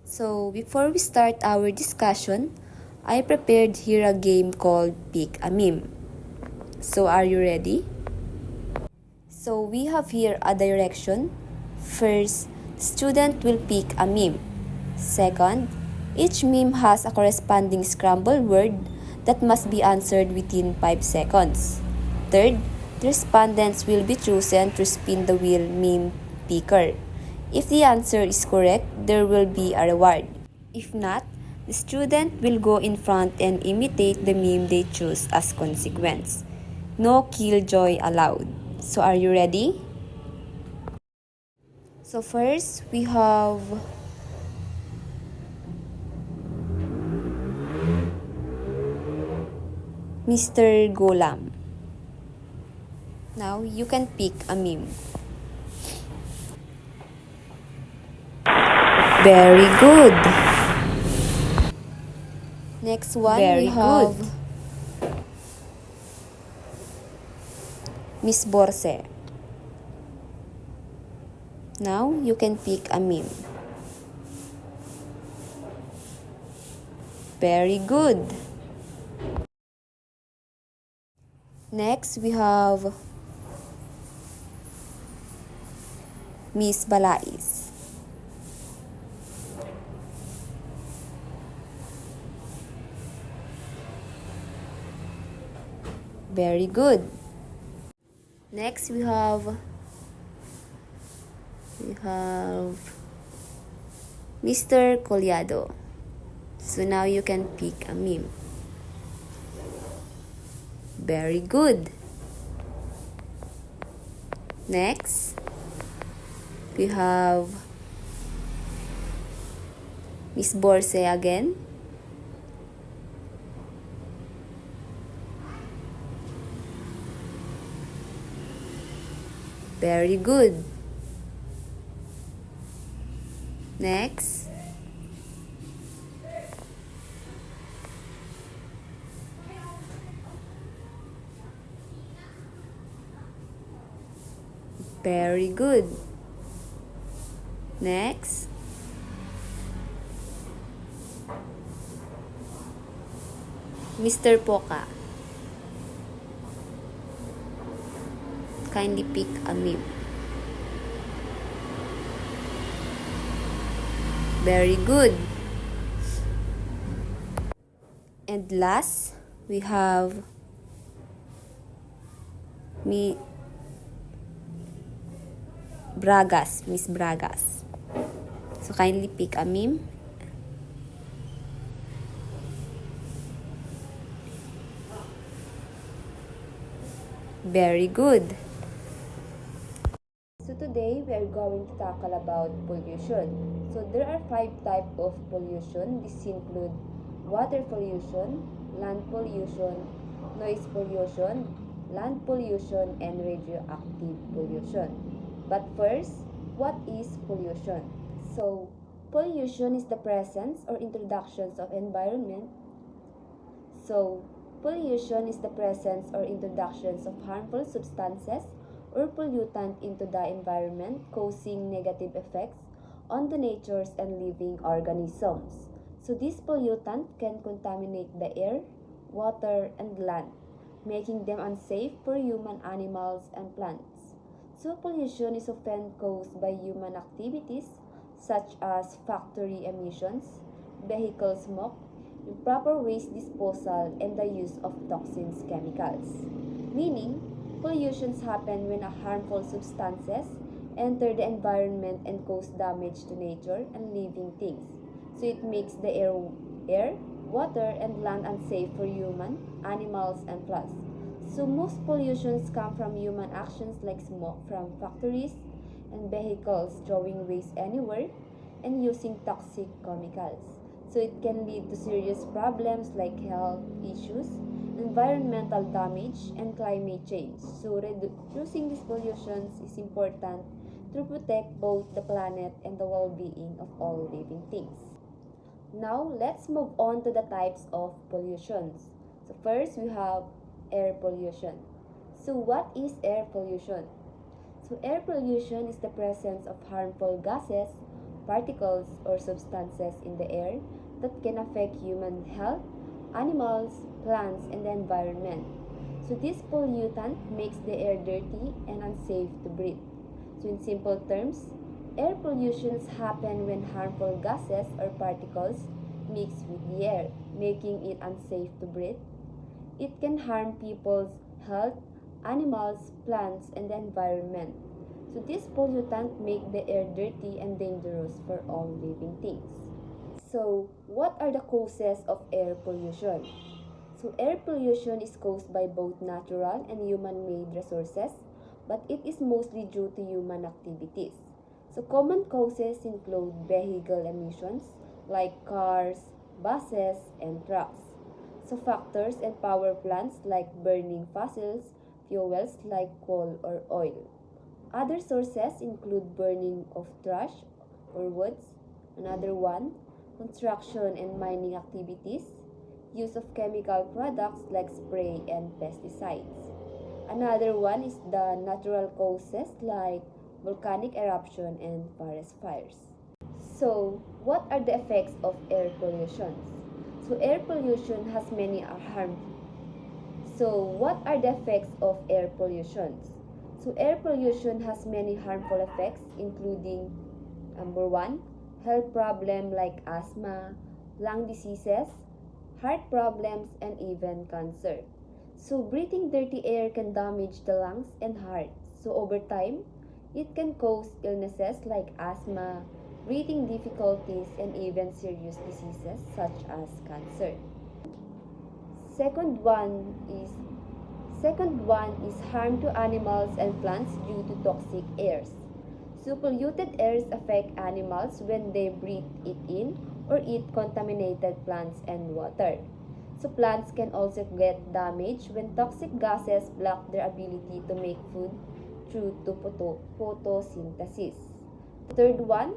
So, before we start our discussion, I prepared here a game called Pick a Meme. So, are you ready? So, we have here a direction. First, the student will pick a meme. Second, each meme has a corresponding scrambled word that must be answered within 5 seconds. Third, the respondents will be chosen to spin the wheel meme picker. If the answer is correct, there will be a reward. If not, the student will go in front and imitate the meme they choose as consequence. No killjoy allowed. So are you ready? So first, we have Mr. Golam. Now, you can pick a meme. Very good. Next one, we have Miss Borse. Now, you can pick a meme. Very good. Next, we have Miss Balais. Very good. Next, we have Mr. Collado. So now you can pick a meme. Very good. Next, we have Miss Borse again. Very good. Next, very good. Next, Mr. Poka. Kindly pick a meme. Very good. And last, we have Miss Bragas. So kindly pick a meme. Very good. So today we are going to tackle about pollution. So there are 5 types of pollution. These include water pollution, land pollution, noise pollution, land pollution, and radioactive pollution. But first, what is pollution? So pollution is the presence or introductions of environment. Pollution is the presence or introductions of harmful substances or pollutant into the environment, causing negative effects on the natures and living organisms. So this pollutant can contaminate the air, water, and land, making them unsafe for human, animals, and plants. So pollution is often caused by human activities such as factory emissions, vehicle smoke, improper waste disposal, and the use of toxins chemicals. Meaning, pollutions happen when harmful substances enter the environment and cause damage to nature and living things. So it makes the air, water, and land unsafe for human, animals, and plants. So most pollutions come from human actions like smoke from factories and vehicles throwing waste anywhere and using toxic chemicals. So it can lead to serious problems like health issues, environmental damage, and climate change. So reducing these pollutions is important to protect both the planet and the well-being of all living things. Now, let's move on to the types of pollutions. So first, we have air pollution. So what is air pollution? So air pollution is the presence of harmful gases particles or substances in the air that can affect human health, animals, plants, and the environment. So this pollutant makes the air dirty and unsafe to breathe. So in simple terms, air pollutions happen when harmful gases or particles mix with the air, making it unsafe to breathe. It can harm people's health, animals, plants, and the environment. So these pollutants make the air dirty and dangerous for all living things. So what are the causes of air pollution? So air pollution is caused by both natural and human-made resources, but it is mostly due to human activities. So common causes include vehicle emissions like cars, buses, and trucks. So factors and power plants like burning fossils fuels like coal or oil. Other sources include burning of trash or woods. Another one, construction and mining activities, use of chemical products like spray and pesticides. Another one is the natural causes like volcanic eruption and forest fires. So, what are the effects of air pollution? So, air pollution has many harm. So, what are the effects of air pollution? So, air pollution has many harmful effects, including number one, health problems like asthma, lung diseases, heart problems, and even cancer. So, breathing dirty air can damage the lungs and heart. So, over time, it can cause illnesses like asthma, breathing difficulties, and even serious diseases such as cancer. Second one is harm to animals and plants due to toxic airs. So polluted airs affect animals when they breathe it in or eat contaminated plants and water. So plants can also get damaged when toxic gases block their ability to make food due to photosynthesis. Third one,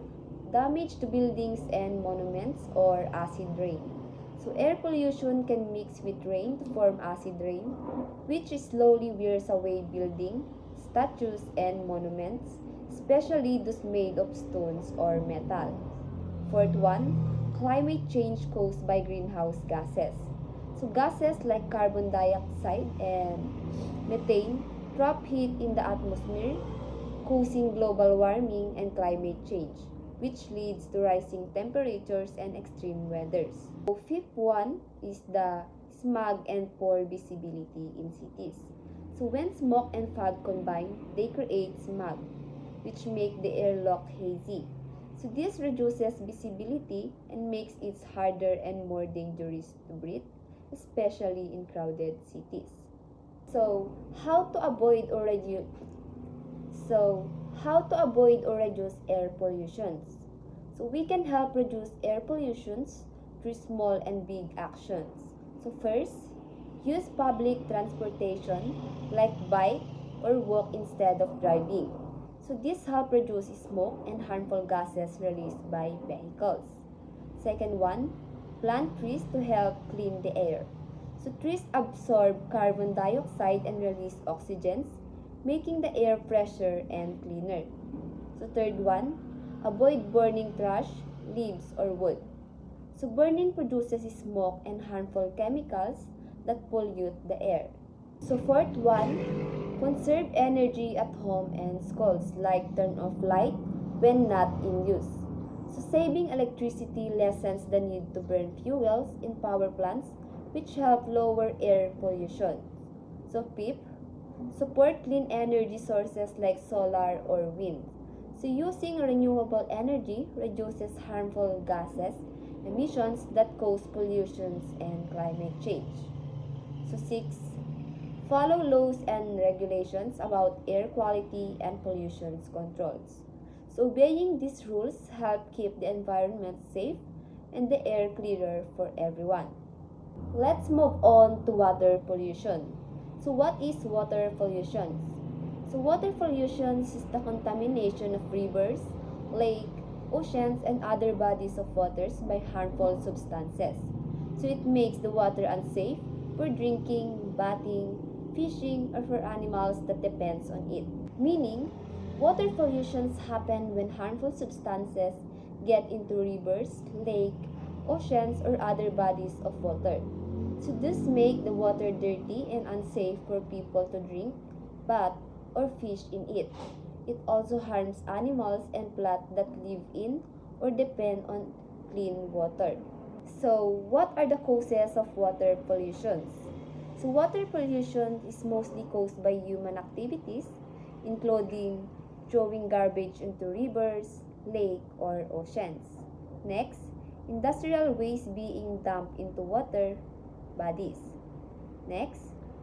damage to buildings and monuments or acid rain. So air pollution can mix with rain to form acid rain, which slowly wears away buildings, statues, and monuments, especially those made of stones or metal. Fourth one, climate change caused by greenhouse gases. So gases like carbon dioxide and methane trap heat in the atmosphere, causing global warming and climate change, which leads to rising temperatures and extreme weathers. So fifth one is the smog and poor visibility in cities. So when smoke and fog combine, they create smog, which make the air look hazy. So this reduces visibility and makes it harder and more dangerous to breathe, especially in crowded cities. So how to avoid or reduce air pollution? So we can help reduce air pollution through small and big actions. So first, use public transportation like bike or walk instead of driving. So this helps reduce smoke and harmful gases released by vehicles. Second one, plant trees to help clean the air. So trees absorb carbon dioxide and release oxygen, making the air fresher and cleaner. So third one, avoid burning trash, leaves, or wood. So burning produces smoke and harmful chemicals that pollute the air. So fourth one, conserve energy at home and schools like turn off light when not in use. So saving electricity lessens the need to burn fuels in power plants, which help lower air pollution. So fifth, support clean energy sources like solar or wind. So using renewable energy reduces harmful gases, emissions that cause pollution and climate change. So 6. Follow laws and regulations about air quality and pollution controls. So obeying these rules help keep the environment safe and the air clearer for everyone. Let's move on to water pollution. So what is water pollution? So water pollution is the contamination of rivers, lakes, oceans, and other bodies of waters by harmful substances. So it makes the water unsafe for drinking, bathing, fishing, or for animals that depends on it. Meaning, water pollution happen when harmful substances get into rivers, lakes, oceans, or other bodies of water. So this make the water dirty and unsafe for people to drink, bath, or fish in it. It also harms animals and plants that live in or depend on clean water. So, what are the causes of water pollution? So, water pollution is mostly caused by human activities, including throwing garbage into rivers, lakes, or oceans. Next, industrial waste being dumped into water bodies. Next,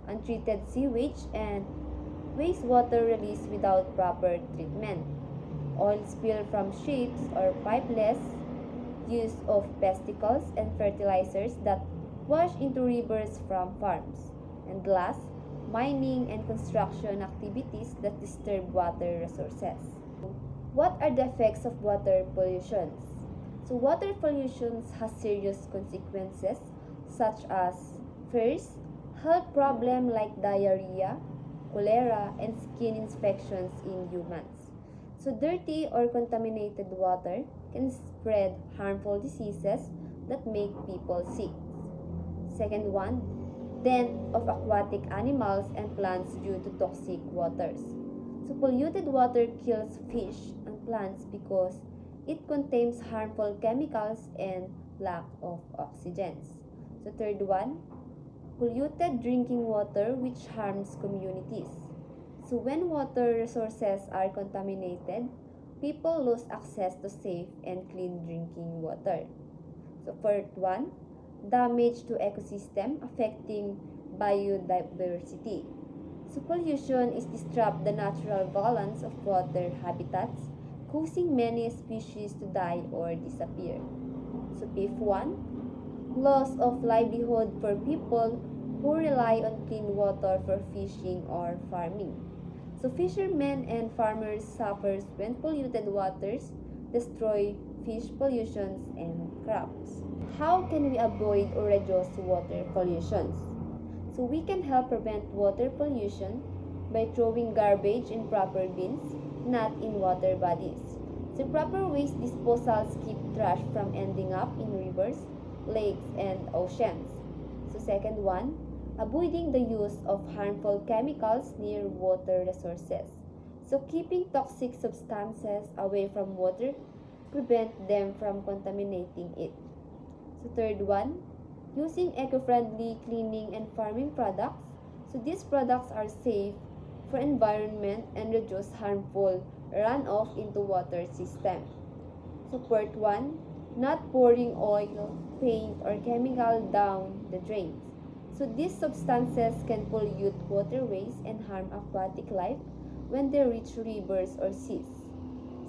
untreated sewage and wastewater released without proper treatment. Oil spill from ships or pipeless use of pesticides and fertilizers that wash into rivers from farms. And last, mining and construction activities that disturb water resources. What are the effects of water pollution? So water pollution has serious consequences such as first, health problems like diarrhea, cholera, and skin infections in humans. So dirty or contaminated water can spread harmful diseases that make people sick. Second one, death of aquatic animals and plants due to toxic waters. So polluted water kills fish and plants because it contains harmful chemicals and lack of oxygen. So third one, polluted drinking water which harms communities. So when water resources are contaminated, people lose access to safe and clean drinking water. So fourth one, damage to ecosystem affecting biodiversity. So pollution is disrupt the natural balance of water habitats, causing many species to die or disappear. So fifth one, loss of livelihood for people who rely on clean water for fishing or farming. So fishermen and farmers suffer when polluted waters destroy fish pollutions and crops. How can we avoid or reduce water pollution? So we can help prevent water pollution by throwing garbage in proper bins, not in water bodies. So proper waste disposals keep trash from ending up in rivers, lakes, and oceans. So second one, avoiding the use of harmful chemicals near water resources. So keeping toxic substances away from water prevent them from contaminating it. So third one, using eco-friendly cleaning and farming products. So these products are safe for environment and reduce harmful runoff into water system. So fourth one, not pouring oil, paint, or chemical down the drains. So these substances can pollute waterways and harm aquatic life when they reach rivers or seas.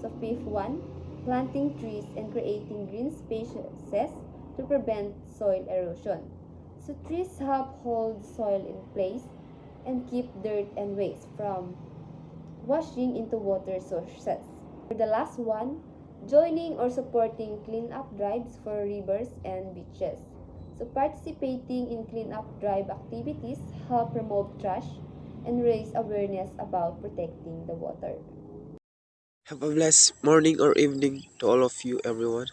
So fifth one, planting trees and creating green spaces to prevent soil erosion. So trees help hold soil in place and keep dirt and waste from washing into water sources. For the last one, joining or supporting cleanup drives for rivers and beaches. So participating in cleanup drive activities help remove trash and raise awareness about protecting the water. Have a blessed morning or evening to all of you, everyone.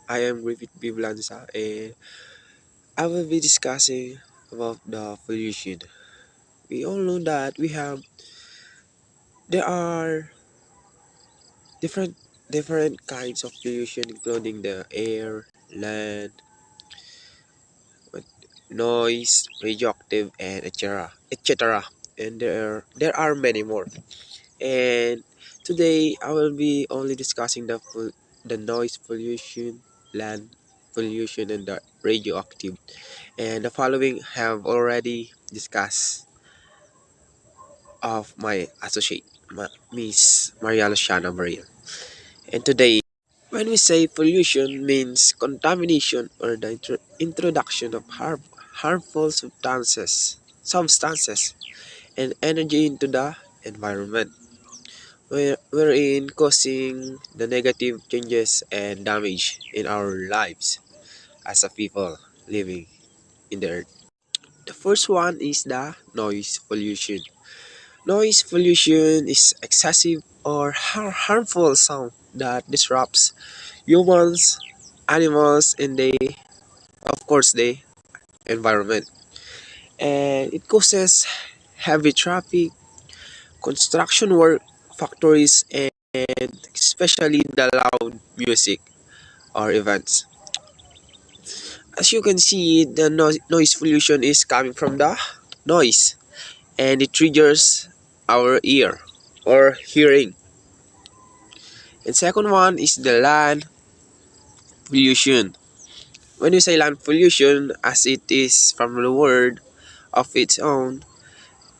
I am Griffith B. Blanza, and I will be discussing about the pollution. We all know that there are different different kinds of pollution, including the air, land, what- noise, radioactive, and etc. etc. And there are many more. And today I will be only discussing the noise pollution, land pollution, and the radioactive. And the following have already discussed of my associate, Miss Maria Luciana Maria. And today, when we say pollution means contamination or the introduction of harmful substances and energy into the environment, wherein causing the negative changes and damage in our lives as a people living in the earth. The first one is the noise pollution. Noise pollution is excessive or harmful sound that disrupts humans, animals, and of course, the environment. And it causes heavy traffic, construction work, factories, and especially the loud music or events. As you can see, the noise pollution is coming from the noise, and it triggers our ear or hearing. And second one is the land pollution. When you say land pollution, as it is from the word of its own,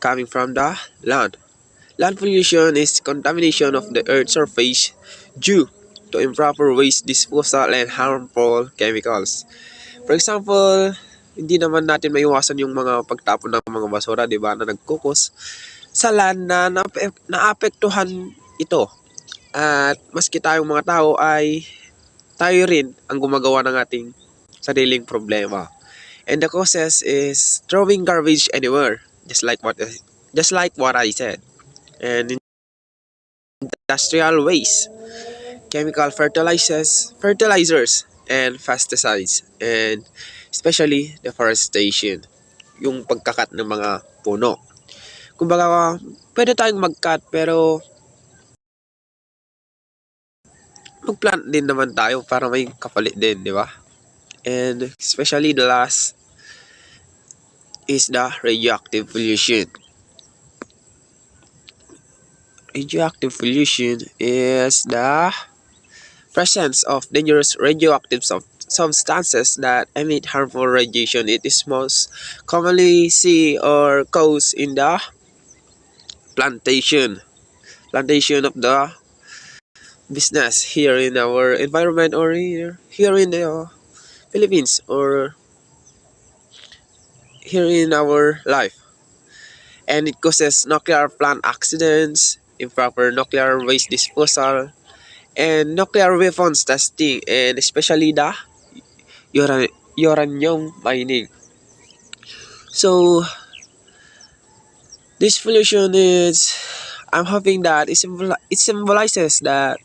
coming from the land. Land pollution is contamination of the earth's surface due to improper waste disposal and harmful chemicals. For example, hindi naman natin maiwasan yung mga pagtapon ng mga basura, di ba, na nagkukos sa land na naapektuhan ito. At maski tayong mga tao ay tayo rin ang gumagawa ng ating sariling problema. And the causes is throwing garbage anywhere, just like what I said. And industrial waste, chemical fertilizers, and pesticides, and especially deforestation, yung pagkakat ng mga puno. Kumbaga, pwede tayong mag-cut pero mag-plant din naman tayo para may kapalit din, di ba? And especially the last is the radioactive pollution. Radioactive pollution is the presence of dangerous radioactive substances that emit harmful radiation. It is most commonly seen or caused in the plantation of the business here in our environment, or here in the Philippines, or here in our life. And it causes nuclear plant accidents, improper nuclear waste disposal, and nuclear weapons testing, and especially the uranium mining. So this pollution is, I'm hoping that it symbolizes that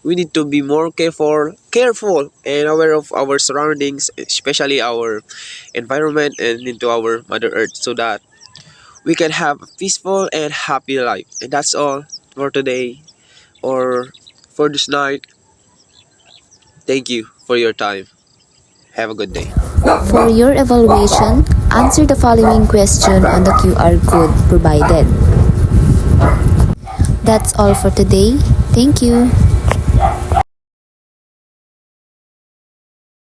we need to be more careful and aware of our surroundings, especially our environment and into our Mother Earth, so that we can have a peaceful and happy life. And that's all for today or for this night. Thank you for your time. Have a good day. For your evaluation, answer the following question on the QR code provided. That's all for today. Thank you.